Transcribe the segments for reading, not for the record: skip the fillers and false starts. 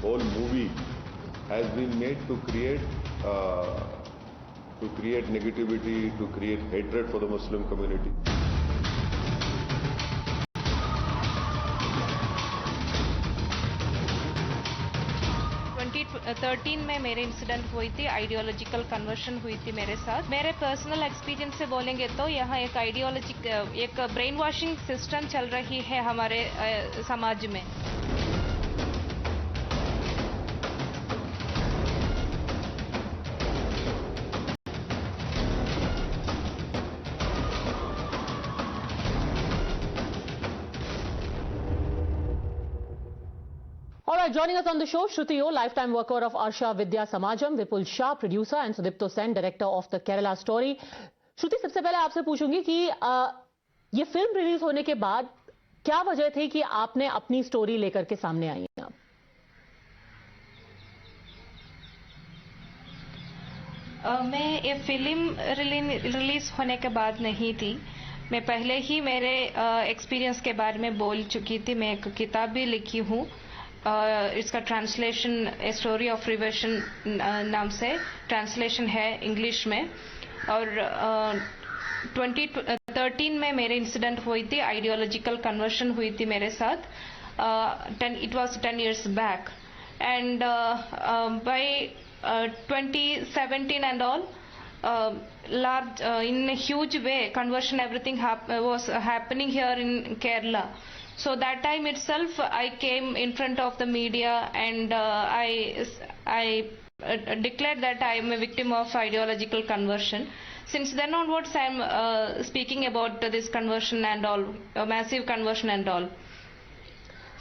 whole movie has been made to create negativity, to create hatred for the Muslim community. 2013 में मेरे incident हुई थी, ideological conversion हुई थी मेरे साथ। मेरे पर्सनल एक्सपीरियंस से बोलेंगे तो यहाँ एक ब्रेन वॉशिंग सिस्टम चल रही है हमारे समाज में। All right, joining us on the show, Shruti O, lifetime worker of Arsha Vidya Samajam, Vipul Shah, producer, and Sudipto Sen, director of the Kerala Story. Shruti, सबसे पहले आपसे पूछूंगी कि ये फिल्म रिलीज होने के बाद क्या वजह थी कि आपने अपनी स्टोरी लेकर के सामने आई हैं आप? मैं ये फिल्म रिलीज होने के बाद नहीं थी, मैं पहले ही मेरे एक्सपीरियंस के बारे में बोल चुकी थी। मैं एक किताब भी लिखी हूँ, इसका translation a story of reversion नाम से ट्रांसलेशन है इंग्लिश में। और 2013 में मेरे इंसिडेंट हुई थी, आइडियोलॉजिकल कन्वर्शन हुई थी मेरे साथ। It was 10 years back and by 2017 and all, large in a huge way conversion everything was happening here in Kerala. So that time itself I came in front of the media and I declared that I am a victim of ideological conversion. Since then onwards I am speaking about this conversion and all, massive conversion and all.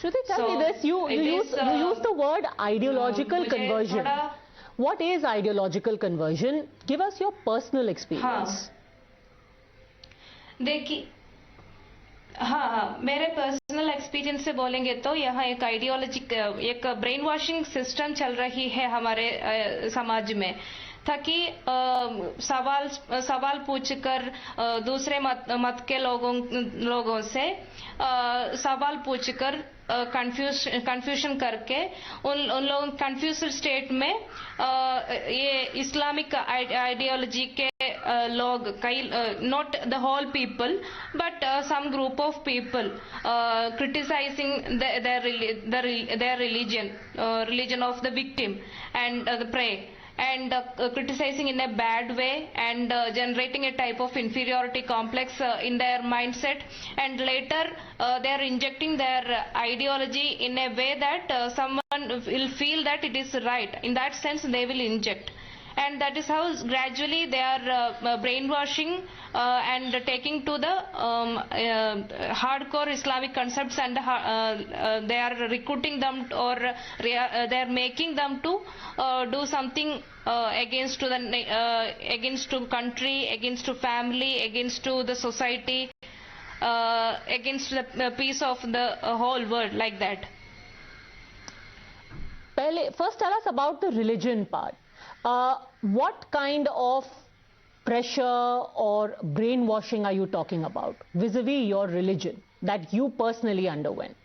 Shruti, tell me this, you use the word ideological conversion. What is ideological conversion? Give us your personal experience. देखिए, हाँ, मेरे personal experience से बोलेंगे तो यहाँ एक brain washing system चल रही है हमारे समाज में, ताकि सवाल पूछकर दूसरे मत के लोगों से सवाल पूछकर कंफ्यूजन करके उन लोगों कंफ्यूज्ड स्टेट में ये इस्लामिक आइडियोलॉजी के लोग कई, not the whole people but some group of people criticising their religion of the victim and the prey, and criticizing in a bad way and generating a type of inferiority complex in their mindset, and later they are injecting their ideology in a way that someone will feel that it is right. In that sense they will inject, and that is how gradually they are brainwashing and taking to the hardcore Islamic concepts, and they are recruiting them, or they are making them to do something against to country, against to family, against to the society, against the peace of the whole world, like that. First tell us about the religion part. What kind of pressure or brainwashing are you talking about vis-a-vis your religion that you personally underwent?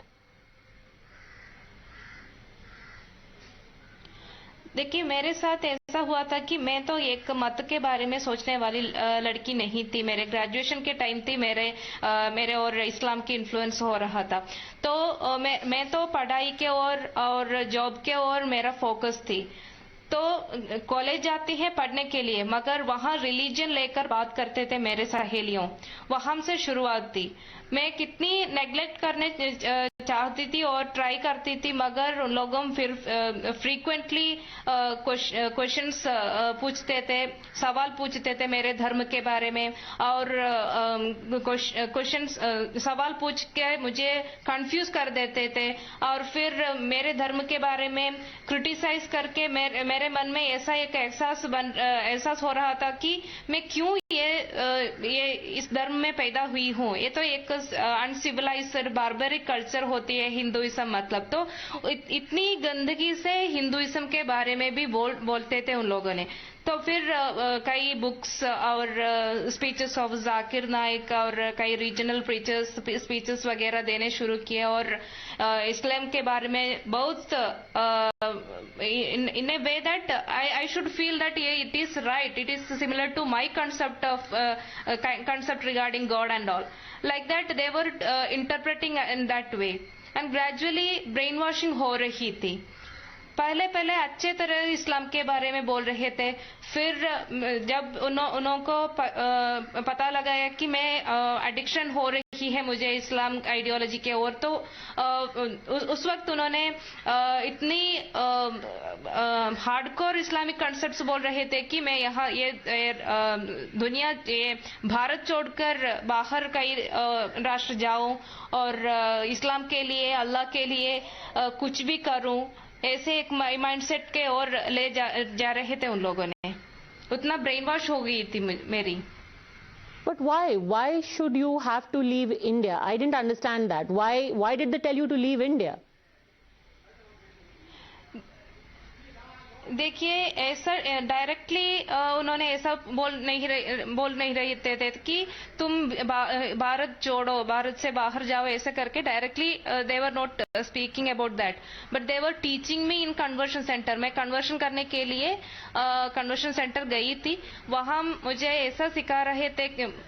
देखिए, मेरे साथ ऐसा हुआ था कि मैं तो एक मत के बारे में सोचने वाली लड़की नहीं थी। मेरे ग्रेजुएशन के टाइम थी, मेरे और इस्लाम की इन्फ्लुएंस हो रहा था, तो मैं तो पढ़ाई के और जॉब के और मेरा फोकस थी। तो कॉलेज जाती है पढ़ने के लिए, मगर वहाँ रिलीजन लेकर बात करते थे मेरे सहेलियों, वहाँ से शुरुआत थी। मैं कितनी नेग्लेक्ट करने चाहती थी और ट्राई करती थी, मगर उन लोगों फिर फ्रीक्वेंटली क्वेश्चंस पूछते थे, सवाल पूछते थे मेरे धर्म के बारे में, और सवाल पूछ के मुझे कंफ्यूज कर देते थे, और फिर मेरे धर्म के बारे में क्रिटिसाइज करके मेरे मन में ऐसा एक एहसास हो रहा था कि मैं क्यों ये इस धर्म में पैदा हुई हूँ। ये तो एक अनसिविलाइज्ड बार्बरिक कल्चर होती है हिंदुइज्म, मतलब तो इतनी गंदगी से हिंदुइज्म के बारे में भी बोलते थे उन लोगों ने। तो फिर कई बुक्स और स्पीचेस ऑफ जाकिर नाइक और कई रीजनल प्रीचर्स स्पीचेस वगैरह देने शुरू किए और इस्लाम के बारे में बहुत in a way that I should feel that yeah, it is right, it is similar to my concept of concept regarding God and all. Like that they were interpreting in that way and gradually brainwashing हो रही थी. पहले पहले अच्छे तरह इस्लाम के बारे में बोल रहे थे, फिर जब उनको पता लगा कि मैं एडिक्शन हो रही है मुझे इस्लाम आइडियोलॉजी के ओर, तो उस वक्त उन्होंने इतनी हार्डकोर इस्लामिक कॉन्सेप्ट्स बोल रहे थे कि मैं यहाँ ये दुनिया ये भारत छोड़कर बाहर कई राष्ट्र जाऊं और इस्लाम के लिए अल्लाह के लिए कुछ भी करूं, ऐसे एक माइंडसेट के ओर ले जा रहे थे उन लोगों ने. उतना ब्रेन वॉश हो गई थी मेरी. But why should you have to leave India? I didn't understand that. Why did they tell you to leave India? देखिए ऐसा डायरेक्टली उन्होंने ऐसा बोल नहीं रहे थे कि तुम भारत छोड़ो, भारत से बाहर जाओ, ऐसे करके directly they were not speaking about that, but they were teaching me in conversion centre. मैं कन्वर्शन करने के लिए कन्वर्शन सेंटर गई थी. वहां मुझे ऐसा सिखा रहे थे,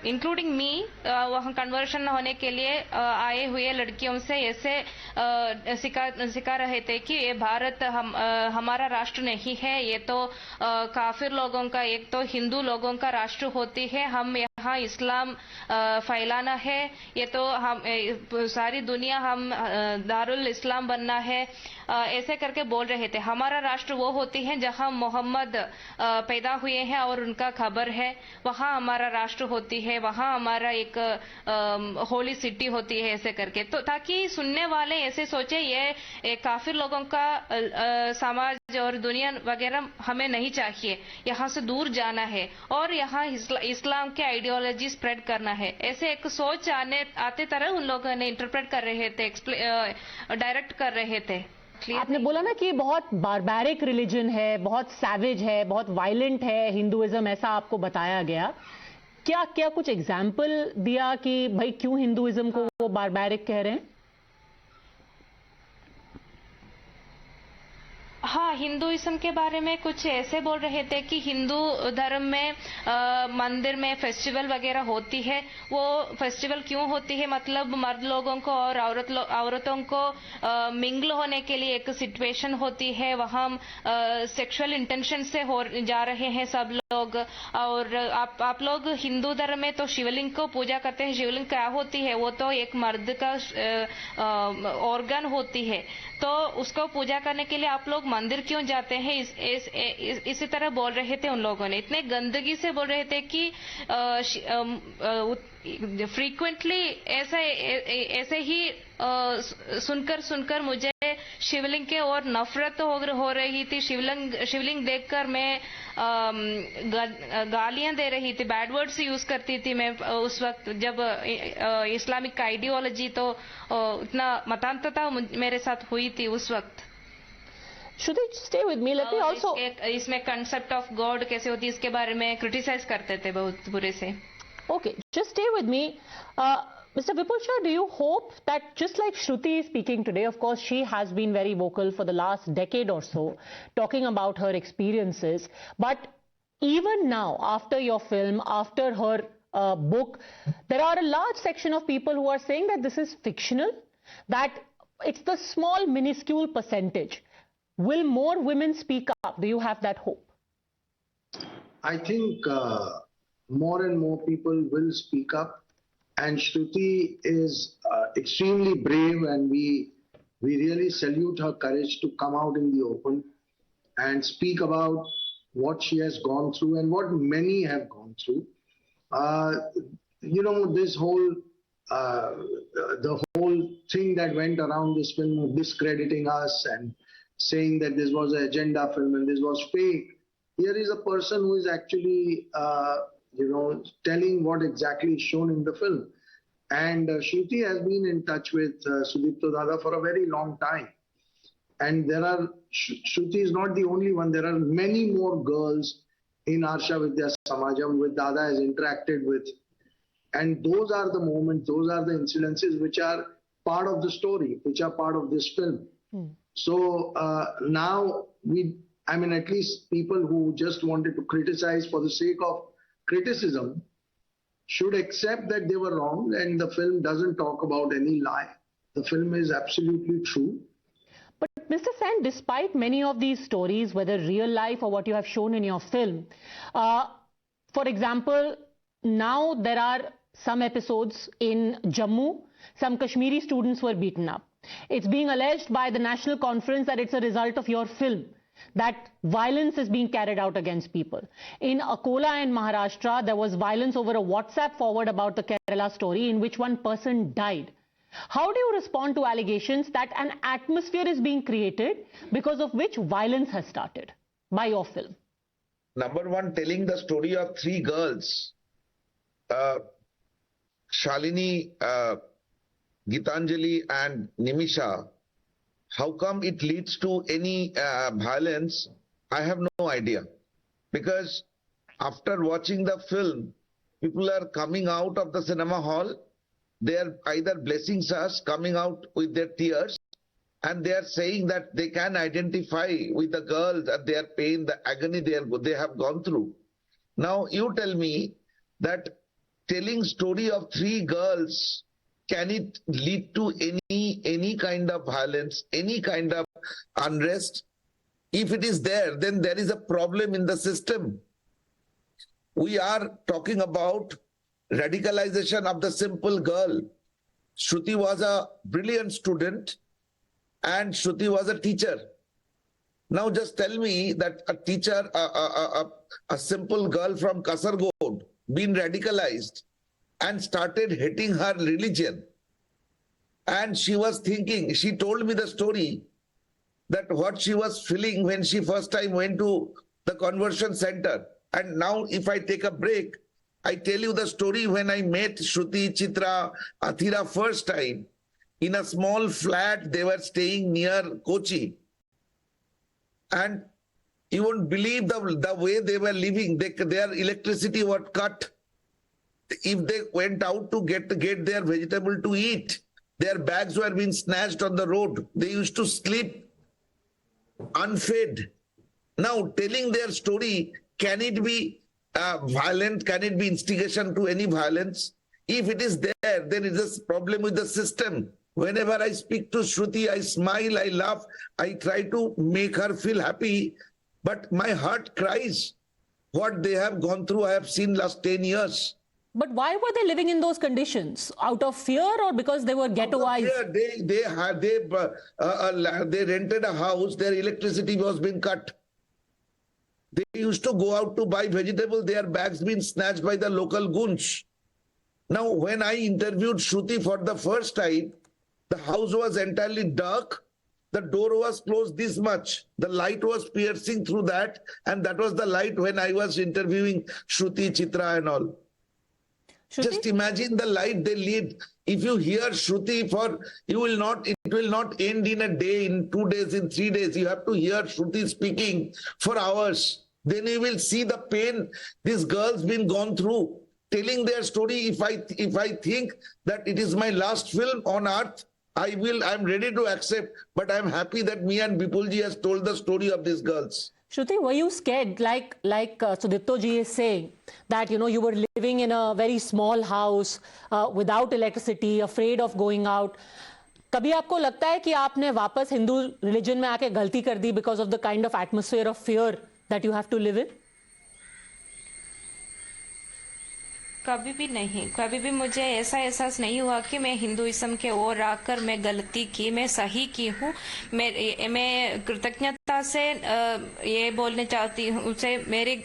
इंक्लूडिंग मी, वहां कन्वर्शन होने के लिए आए हुए लड़कियों से ऐसे सिखा रहे थे कि ये भारत हमारा राष्ट्र नहीं है, ये तो काफिर लोगों का, एक तो हिंदू लोगों का राष्ट्र होती है, हम यहाँ इस्लाम फैलाना है, ये तो हम सारी दुनिया हम दारुल इस्लाम बनना है, ऐसे करके बोल रहे थे. हमारा राष्ट्र वो होती है जहाँ मोहम्मद पैदा हुए हैं और उनका खबर है, वहाँ हमारा राष्ट्र होती है, वहाँ हमारा एक होली सिटी होती है, ऐसे करके. तो ताकि सुनने वाले ऐसे सोचे ये काफिर लोगों का समाज और दुनिया वगैरह हमें नहीं चाहिए, यहाँ से दूर जाना है और यहाँ इस्लाम के आइडियोलॉजी स्प्रेड करना है, ऐसे एक सोच आते तरह उन लोगों ने इंटरप्रेट कर रहे थे, डायरेक्ट कर रहे थे. आपने बोला ना कि बहुत बारबैरिक रिलीजन है, बहुत सैवेज है, बहुत वायलेंट है हिंदुइज्म, ऐसा आपको बताया गया. क्या कुछ एग्जाम्पल दिया कि भाई क्यों हिंदुइज्म को वो बारबैरिक कह रहे हैं? हाँ, हिंदुइज्म के बारे में कुछ ऐसे बोल रहे थे कि हिंदू धर्म में मंदिर में फेस्टिवल वगैरह होती है, वो फेस्टिवल क्यों होती है, मतलब मर्द लोगों को और औरतों को मिंगल होने के लिए एक सिचुएशन होती है, वहाँ सेक्सुअल इंटेंशन से जा रहे हैं सब लोग. और आप लोग हिंदू धर्म में तो शिवलिंग को पूजा करते हैं. शिवलिंग क्या होती है, वो तो एक मर्द का ऑर्गन होती है, तो उसको पूजा करने के लिए आप लोग मंदिर क्यों जाते हैं, इसी तरह बोल रहे थे उन लोगों ने. इतने गंदगी से बोल रहे थे कि फ्रीक्वेंटली ऐसे ही सुनकर मुझे शिवलिंग के और नफरत हो रही थी. शिवलिंग देखकर मैं गालियां दे रही थी, बैड वर्ड्स यूज करती थी मैं उस वक्त, जब इस्लामिक आइडियोलॉजी तो इतना मतांतरता मेरे साथ हुई थी उस वक्त. Shruti, stay with me. Let me also. इसमें कंसेप्ट ऑफ गॉड कैसे होती है इसके बारे में क्रिटिसाइज करते थे बहुत बुरे से. Okay, just stay with me. Mr. Vipul Shah, do you hope that just like Shruti is speaking today, of course, she has been very vocal for the last decade or so, talking about her experiences. But even now, after your film, after her book, there are a large section of people who are saying that this is fictional, that it's the small, minuscule percentage. Will more women speak up? Do you have that hope? I think more and more people will speak up, and Shruti is extremely brave, and we really salute her courage to come out in the open and speak about what she has gone through and what many have gone through. This whole the whole thing that went around this film of discrediting us and saying that this was an agenda film and this was fake. Here is a person who is actually, telling what exactly is shown in the film. And Shruti has been in touch with Sudipto Dada for a very long time. And Shruti is not the only one. There are many more girls in Arsha Vidya Samajam, with Dada has interacted with. And those are the moments, those are the incidences which are part of the story, which are part of this film. So now at least people who just wanted to criticize for the sake of criticism should accept that they were wrong, and the film doesn't talk about any lie. The film is absolutely true. But Mr. Sen, despite many of these stories, whether real life or what you have shown in your film, for example, now there are some episodes in Jammu, some Kashmiri students were beaten up. It's being alleged by the National Conference that it's a result of your film, that violence is being carried out against people. In Akola and Maharashtra, there was violence over a WhatsApp forward about the Kerala story in which one person died. How do you respond to allegations that an atmosphere is being created because of which violence has started by your film? Number one, telling the story of three girls, Shalini, Gitanjali and Nimisha, how come it leads to any violence? I have no idea. Because after watching the film, people are coming out of the cinema hall. They are either blessing us, coming out with their tears, and they are saying that they can identify with the girls and their pain, the agony they have gone through. Now you tell me that telling story of three girls, can it lead to any kind of violence, any kind of unrest? If it is there, then there is a problem in the system. We are talking about radicalization of the simple girl. Shruti was a brilliant student and Shruti was a teacher. Now just tell me that a teacher, a simple girl from Kasargod, been radicalized and started hating her religion. And she was thinking, she told me the story that what she was feeling when she first time went to the conversion center. And now if I take a break, I tell you the story when I met Shruti, Chitra, Athira first time in a small flat they were staying near Kochi. And you won't believe the way they were living. Their electricity was cut. If they went out to get their vegetable to eat, their bags were being snatched on the road. They used to sleep unfed. Now telling their story, can it be violent? Can it be instigation to any violence? If it is there, then it is a problem with the system. Whenever I speak to Shruti, I smile, I laugh, I try to make her feel happy, but my heart cries. What they have gone through, I have seen last 10 years. But why were they living in those conditions? Out of fear or because they were ghettoized? They rented a house, their electricity was being cut. They used to go out to buy vegetable, their bags been snatched by the local goons. Now, when I interviewed Shruti for the first time, the house was entirely dark. The door was closed this much. The light was piercing through that. And that was the light when I was interviewing Shruti, Chitra and all. Shruti? Just imagine the light they lead. If you hear Shruti it will not end in a day, in 2 days, in 3 days. You have to hear Shruti speaking for hours. Then you will see the pain these girls been gone through, telling their story. If I think that it is my last film on earth, I'm ready to accept, but I'm happy that me and Bipulji has told the story of these girls. Shruti, were you scared, like Sudipto ji is saying, that you were living in a very small house without electricity, afraid of going out? कभी आपको लगता है कि आपने वापस Hindu religion में आके गलती कर दी because of the kind of atmosphere of fear that you have to live in? कभी भी नहीं, कभी भी मुझे ऐसा एहसास नहीं हुआ कि मैं हिंदुइज्म के ओर आकर मैं गलती की, मैं सही की हूँ। मैं कृतज्ञता से ये बोलने चाहती हूँ उसे, मेरे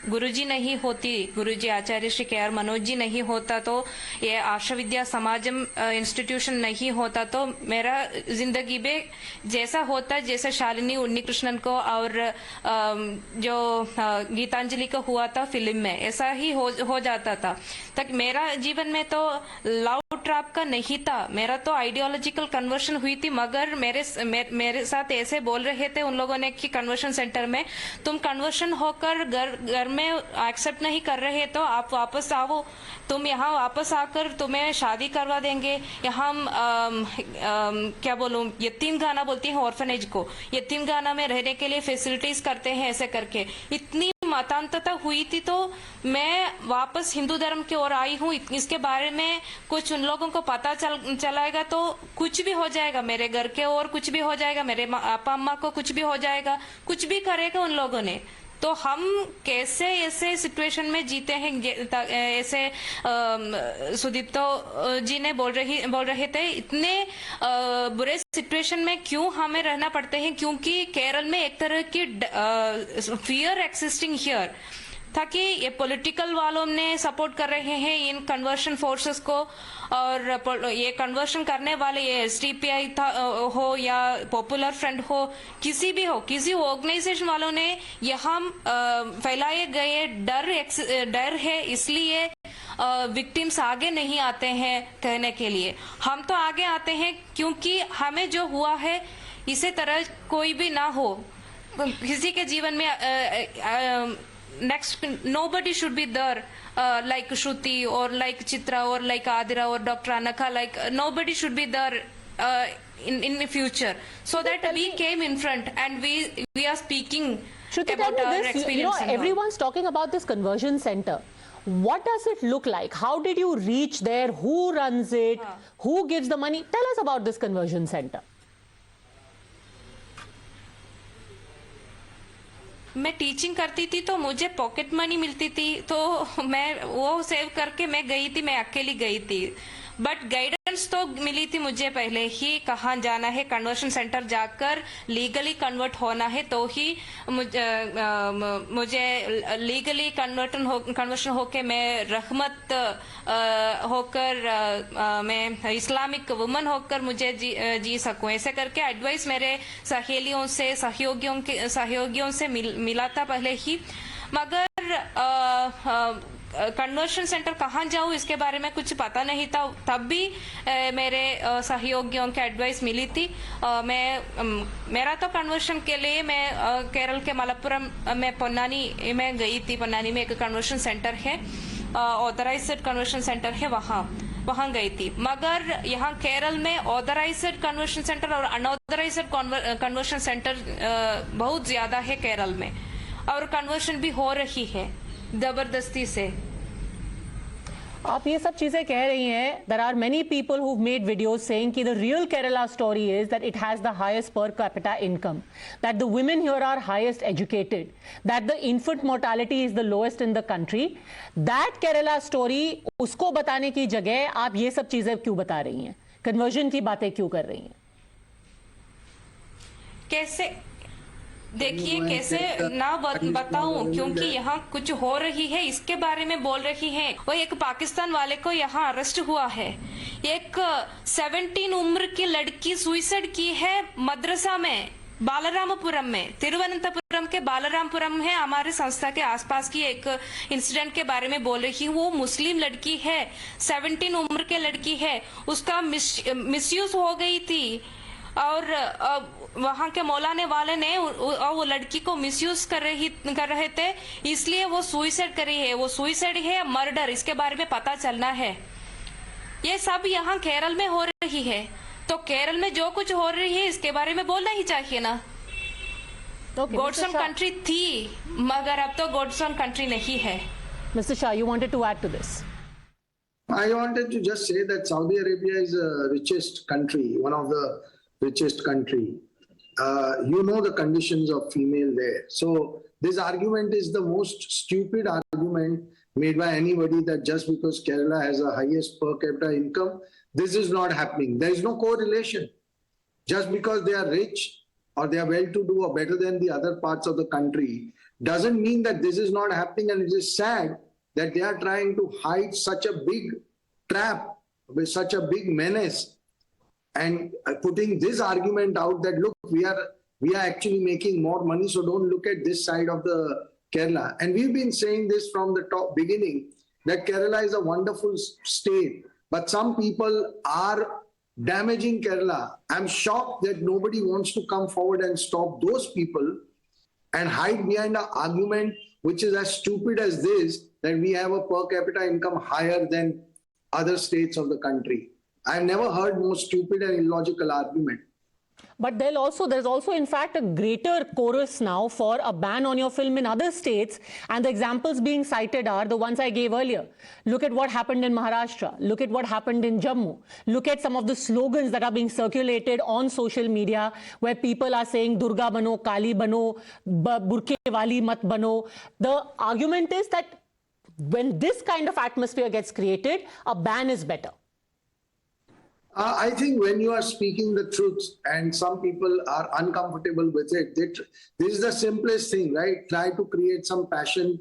गुरुजी नहीं होती, गुरुजी आचार्य श्री के आर मनोज जी नहीं होता तो, ये आर्ष विद्या समाजम इंस्टीट्यूशन नहीं होता तो मेरा जिंदगी में जैसा होता, जैसे शालिनी उन्नीकृष्णन को और जो गीतांजलि को हुआ था फिल्म में, ऐसा ही हो जाता था। तक मेरा जीवन में तो लव आपका नहीं था, मेरा तो आइडियोलॉजिकल कन्वर्शन हुई थी, मगर मेरे साथ ऐसे बोल रहे थे उन लोगों ने कि कन्वर्शन सेंटर में तुम कन्वर्शन होकर घर में एक्सेप्ट नहीं कर रहे तो आप वापस आओ, तुम यहाँ वापस आकर तुम्हें शादी करवा देंगे, यहाँ क्या बोलूं, यतीम खाना बोलती है ऑर्फनेज को, यतीम खाना में रहने के लिए फैसिलिटीज करते हैं, ऐसे करके इतनी मतांतरता हुई थी। तो मैं वापस हिंदू धर्म की ओर आई हूँ। इसके बारे में कुछ उन लोगों को पता चलाएगा तो कुछ भी हो जाएगा, मेरे घर के और कुछ भी हो जाएगा, मेरे पापा अम्मा को कुछ भी हो जाएगा, कुछ भी करेगा उन लोगों ने। तो हम कैसे ऐसे सिचुएशन में जीते हैं, ऐसे सुदीप्तो जी ने बोल रहे थे, इतने बुरे सिचुएशन में क्यों हमें रहना पड़ते हैं, क्योंकि केरल में एक तरह की फियर एक्सिस्टिंग हियर था कि ये पॉलिटिकल वालों ने सपोर्ट कर रहे हैं इन कन्वर्शन फोर्सेस को, और ये कन्वर्शन करने वाले ये एसडीपीआई हो या पॉपुलर फ्रंट हो, किसी भी हो, किसी ऑर्गेनाइजेशन वालों ने यहाँ फैलाए गए डर है, इसलिए विक्टिम्स आगे नहीं आते हैं कहने के लिए। हम तो आगे आते हैं क्योंकि हमें जो हुआ है इसी तरह कोई भी ना हो किसी के जीवन में। Next, nobody should be there like Shruti or like Chitra or like Adira or Dr. Anaka. Like nobody should be there in the future. So that we came in front and we are speaking Shruti, about our experience. Everyone's talking about this conversion center. What does it look like? How did you reach there? Who runs it? Who gives the money? Tell us about this conversion center. मैं teaching करती थी तो मुझे pocket money मिलती थी, तो मैं वो सेव करके मैं गई थी, मैं अकेली गई थी। बट गाइडेंस तो मिली थी मुझे पहले ही, कहाँ जाना है, कन्वर्शन सेंटर जाकर लीगली कन्वर्ट होना है तो ही मुझे लीगली कन्वर्शन होके मैं रहमत होकर मैं इस्लामिक वुमन होकर मुझे जी सकूं, ऐसे करके एडवाइस मेरे सहेलियों से सहयोगियों से मिला था पहले ही। मगर कन्वर्शन सेंटर कहाँ जाऊँ इसके बारे में कुछ पता नहीं था, तब भी मेरे सहयोगियों के एडवाइस मिली थी। मेरा तो कन्वर्शन के लिए मैं केरल के मलप्पुरम में पोन्नानी में गई थी। पोन्नानी में एक कन्वर्शन सेंटर है, ऑथराइज्ड कन्वर्शन सेंटर है, वहाँ गई थी। मगर यहाँ केरल में ऑथराइज्ड कन्वर्शन सेंटर और अनऑथराइज्ड कन्वर्शन सेंटर बहुत ज्यादा है केरल में, और कन्वर्शन भी हो रही है जबरदस्ती से। आप ये सब चीजें कह रही हैं। There are many people who've made videos saying कि the real Kerala story is that it has the highest per capita income, that the women here are highest educated, that the infant mortality is the lowest in the country. That Kerala story उसको बताने की जगह आप ये सब चीजें क्यों बता रही हैं, कन्वर्जन की बातें क्यों कर रही हैं? कैसे देखिए, कैसे ना बताऊं, क्योंकि यहाँ कुछ हो रही है इसके बारे में बोल रही है। वो एक पाकिस्तान वाले को यहाँ अरेस्ट हुआ है, एक 17 उम्र की लड़की सुसाइड की है मद्रसा में, बालरामपुरम में, तिरुवनंतपुरम के बालरामपुरम है, हमारे संस्था के आसपास की एक इंसिडेंट के बारे में बोल रही हूँ। वो मुस्लिम लड़की है, 17 उम्र के लड़की है, उसका मिसयूज हो गई थी, और वहां के मौलाने वाले ने वो लड़की को मिसयूज कर रहे थे, इसलिए वो सुसाइड करी है। वो सुसाइड है या मर्डर, इसके बारे में पता चलना है। ये सब यहाँ केरल में हो रही है, तो केरल में जो कुछ हो रही है इसके बारे में बोलना ही चाहिए ना। गॉड्सन कंट्री थी, मगर अब तो गॉड्सन कंट्री नहीं है। Mr. Shah, you wanted to add to this? I wanted to just say that Saudi Arabia is the richest country, one of the richest country. You know the conditions of female there. So this argument is the most stupid argument made by anybody, that just because Kerala has the highest per capita income, this is not happening. There is no correlation. Just because they are rich or they are well-to-do or better than the other parts of the country doesn't mean that this is not happening. And it is sad that they are trying to hide such a big trap with such a big menace, and putting this argument out that, look, we are actually making more money, so don't look at this side of the Kerala. And we've been saying this from the top beginning, that Kerala is a wonderful state but some people are damaging Kerala. I'm shocked that nobody wants to come forward and stop those people and hide behind an argument which is as stupid as this, that we have a per capita income higher than other states of the country. I've never heard more stupid and illogical argument. But there's also, in fact, a greater chorus now for a ban on your film in other states. And the examples being cited are the ones I gave earlier. Look at what happened in Maharashtra. Look at what happened in Jammu. Look at some of the slogans that are being circulated on social media where people are saying Durga bano, Kali bano, burke wali mat bano. The argument is that when this kind of atmosphere gets created, a ban is better. I think when you are speaking the truth and some people are uncomfortable with it, this is the simplest thing, right? Try to create some passion,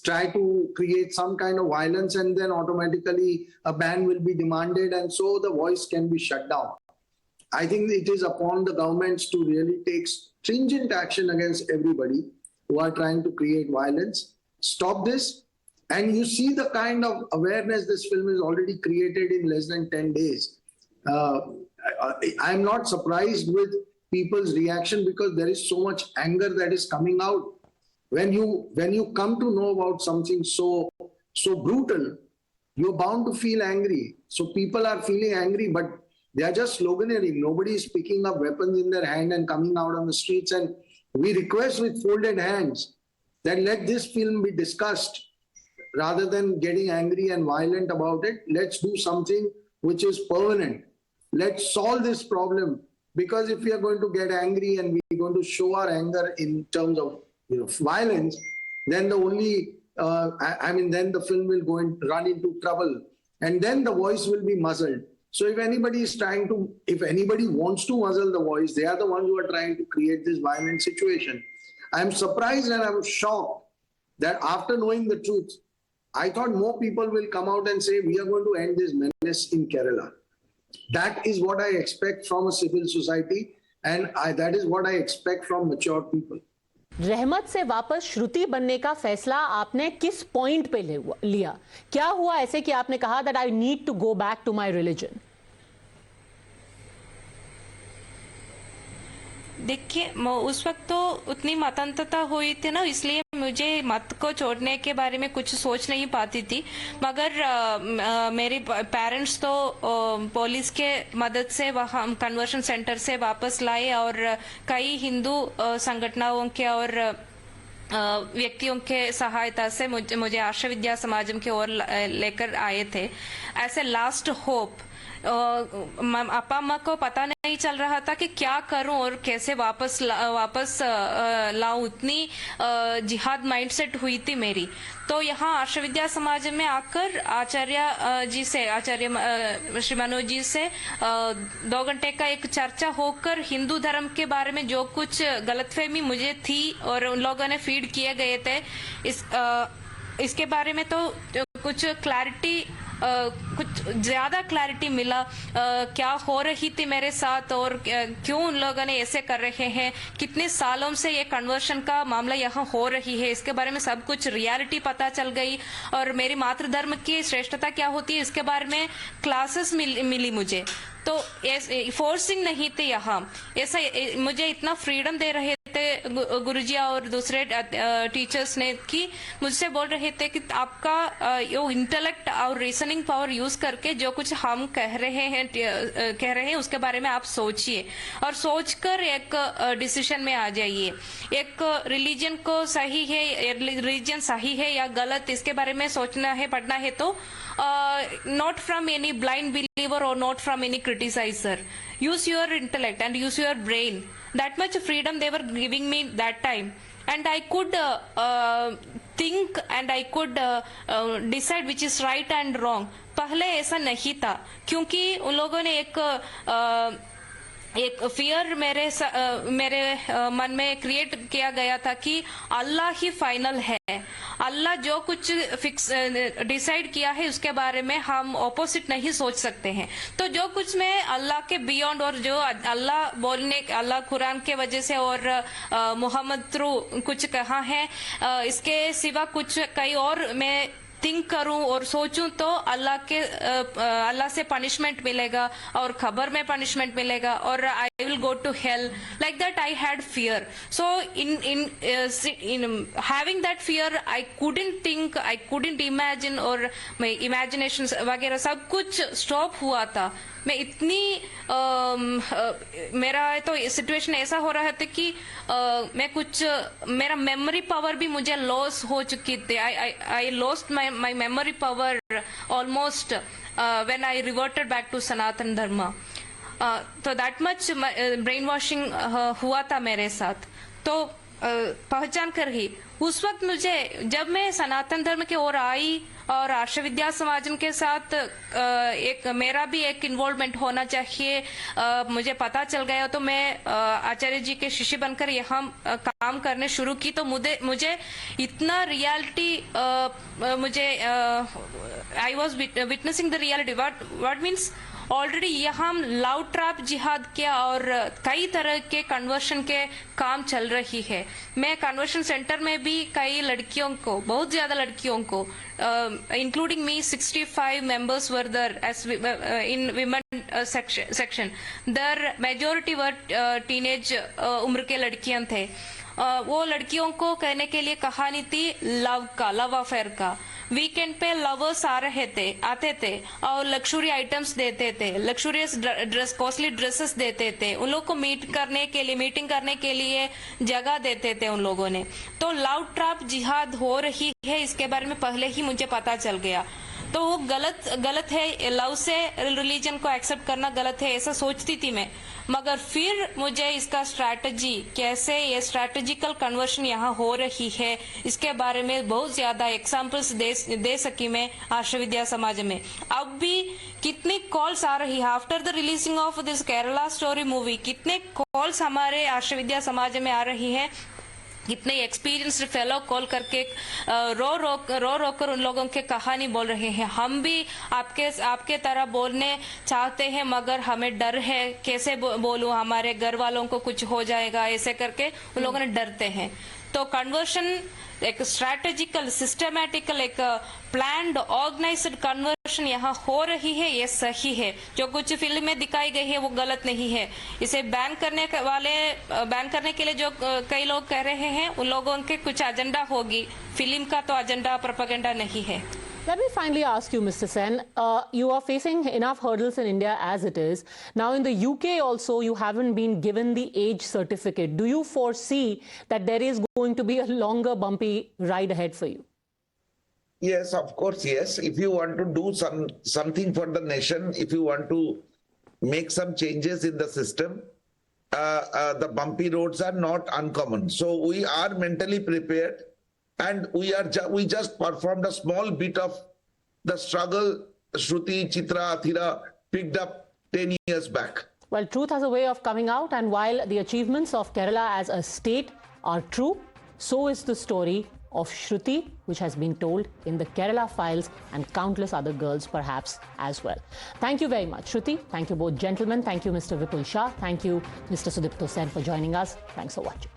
try to create some kind of violence, and then automatically a ban will be demanded, and so the voice can be shut down. I think it is upon the governments to really take stringent action against everybody who are trying to create violence. Stop this. And you see the kind of awareness this film has already created in less than 10 days. I'm not surprised with people's reaction because there is so much anger that is coming out. When you come to know about something so brutal, you're bound to feel angry. So people are feeling angry, but they are just sloganeering. Nobody is picking up weapons in their hand and coming out on the streets. And we request with folded hands that let this film be discussed rather than getting angry and violent about it. Let's do something which is permanent. Let's solve this problem, because if we are going to get angry and we're going to show our anger in terms of violence, then then the film will go and run into trouble, and then the voice will be muzzled. So if anybody wants to muzzle the voice, they are the ones who are trying to create this violent situation. I'm surprised and I'm shocked that after knowing the truth, I thought more people will come out and say, we are going to end this menace in Kerala. That is what I expect from a civil society, and that is what I expect from mature people. रहमत से वापस श्रुति बनने का फैसला आपने किस point पे लिया? क्या हुआ ऐसे कि आपने कहा that I need to go back to my religion? देखिए, उस वक्त तो उतनी मतंतरता हुई थी ना, इसलिए मुझे मत को छोड़ने के बारे में कुछ सोच नहीं पाती थी। मगर मेरे पेरेंट्स तो पुलिस के मदद से वहाँ कन्वर्शन सेंटर से वापस लाए और कई हिंदू संगठनों के और व्यक्तियों के सहायता से मुझे आर्ष विद्या समाजम की ओर लेकर आए थे। ऐसे लास्ट होप अपा अम्मा को पता नहीं चल रहा था कि क्या करूं और कैसे वापस लाऊं, उतनी जिहाद माइंडसेट हुई थी मेरी। तो यहाँ आर्ष विद्या समाज में आकर आचार्य श्री मनोज जी से 2 घंटे का एक चर्चा होकर हिंदू धर्म के बारे में जो कुछ गलतफहमी मुझे थी और उन लोगों ने फीड किए गए थे, इसके बारे में तो कुछ क्लैरिटी कुछ ज्यादा क्लैरिटी मिला। क्या हो रही थी मेरे साथ और क्यों उन लोगों ने ऐसे कर रहे हैं, कितने सालों से ये कन्वर्शन का मामला यहाँ हो रही है, इसके बारे में सब कुछ रियलिटी पता चल गई। और मेरी मातृधर्म की श्रेष्ठता क्या होती है इसके बारे में क्लासेस मिली मुझे। तो फोर्सिंग नहीं थे यहाँ, ऐसा मुझे इतना फ्रीडम दे रहे थे गुरुजी और दूसरे टीचर्स ने कि मुझसे बोल रहे थे कि आपका यो इंटेलेक्ट और रीजनिंग पावर यूज करके जो कुछ हम कह रहे हैं उसके बारे में आप सोचिए और सोचकर एक डिसीजन में आ जाइए। एक रिलीजन को सही है, रिलीजन सही है या गलत, इसके बारे में सोचना है, पढ़ना है तो not from any blind believer or not from any criticizer. Use your intellect and use your brain. That much freedom they were giving me that time, and I could think and I could decide which is right and wrong. पहले ऐसा नहीं था क्योंकि उन लोगों ने एक fear मेरे मन में क्रिएट किया गया था कि अल्लाह ही फाइनल है, अल्लाह जो कुछ फिक्स डिसाइड किया है उसके बारे में हम ऑपोजिट नहीं सोच सकते हैं। तो जो कुछ मैं अल्लाह के बियॉन्ड और जो अल्लाह कुरान के वजह से और मोहम्मद थ्रू कुछ कहा है, इसके सिवा कुछ कई और मैं थिंक करूं और सोचूं तो अल्लाह से पनिशमेंट मिलेगा और खबर में पनिशमेंट मिलेगा और I will go to hell, like that I had fear. So in having that fear I couldn't think, I couldn't imagine, और इमेजिनेशन वगैरह सब कुछ स्टॉप हुआ था. मैं इतनी मेरा तो सिचुएशन ऐसा हो रहा था कि मैं कुछ, मेरा मेमोरी पावर भी मुझे लॉस हो चुकी थी. I lost my memory power almost when I reverted back to Sanatan Dharma. तो दैट मच ब्रेन वॉशिंग हुआ था मेरे साथ. तो पहचान कर ही उस वक्त मुझे, जब मैं सनातन धर्म की ओर आई और आर्ष विद्या समाजम के साथ मेरा भी एक इन्वॉल्वमेंट होना चाहिए, मुझे पता चल गया, तो मैं आचार्य जी के शिष्य बनकर यहाँ काम करने शुरू की. तो मुझे इतना रियलिटी, मुझे I was witnessing the reality. What means already यहाँ लव ट्रैप जिहाद किया और कई तरह के कन्वर्शन के काम चल रही है. मैं कन्वर्शन सेंटर में भी कई लड़कियों को, बहुत ज्यादा लड़कियों को, including me, 65 members were there as in women section. Their majority were teenage उम्र के लड़कियां थे. वो लड़कियों को कहने के लिए कहानी थी लव अफेयर का. वीकेंड पे लवर्स आते थे और लग्जरी आइटम्स देते थे, लग्जरियस ड्रेस, कॉस्टली ड्रेसेस देते थे. उन लोगों को मीटिंग करने के लिए जगह देते थे उन लोगों ने. तो लव ट्रैप जिहाद हो रही है, इसके बारे में पहले ही मुझे पता चल गया. तो वो गलत है, लव से रिलीजन को एक्सेप्ट करना गलत है, ऐसा सोचती थी मैं. मगर फिर मुझे इसका स्ट्रैटेजी, कैसे ये स्ट्रैटेजिकल कन्वर्शन यहाँ हो रही है, इसके बारे में बहुत ज्यादा एग्जाम्पल्स दे सकी मैं आर्ष विद्या समाज में. अब भी कितनी कॉल्स आ रही है after the releasing of this Kerala story movie, कितने कॉल्स हमारे आर्ष विद्या समाज में आ रही है. कितने एक्सपीरियंस्ड फेलो कॉल करके रो कर उन लोगों के कहानी बोल रहे हैं. हम भी आपके तरह बोलने चाहते हैं, मगर हमें डर है, कैसे बोलूं, हमारे घर वालों को कुछ हो जाएगा, ऐसे करके उन लोगों ने डरते हैं. तो कन्वर्शन एक स्ट्रैटेजिकल, सिस्टमैटिकल, एक प्लान्ड, ऑर्गेनाइज्ड कन्वर्शन यहाँ हो रही है. ये सही है. जो कुछ फिल्म में दिखाई गई है वो गलत नहीं है. इसे बैन करने के लिए जो कई लोग कह रहे हैं, उन लोगों के कुछ एजेंडा होगी. फिल्म का तो एजेंडा प्रोपेगेंडा नहीं है. Let me finally ask you, Mr. Sen, you are facing enough hurdles in India as it is. Now in the UK also, you haven't been given the age certificate. Do you foresee that there is going to be a longer bumpy ride ahead for you? Yes, of course, yes. If you want to do something for the nation, if you want to make some changes in the system, the bumpy roads are not uncommon. So we are mentally prepared. And we just performed a small bit of the struggle Shruti, Chitra, Athira picked up 10 years back. Well, truth has a way of coming out, and while the achievements of Kerala as a state are true, so is the story of Shruti, which has been told in the Kerala Files, and countless other girls perhaps as well. Thank you very much, Shruti. Thank you both gentlemen. Thank you, Mr. Vipul Shah. Thank you, Mr. Sudipto Sen, for joining us. Thanks for watching.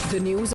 The news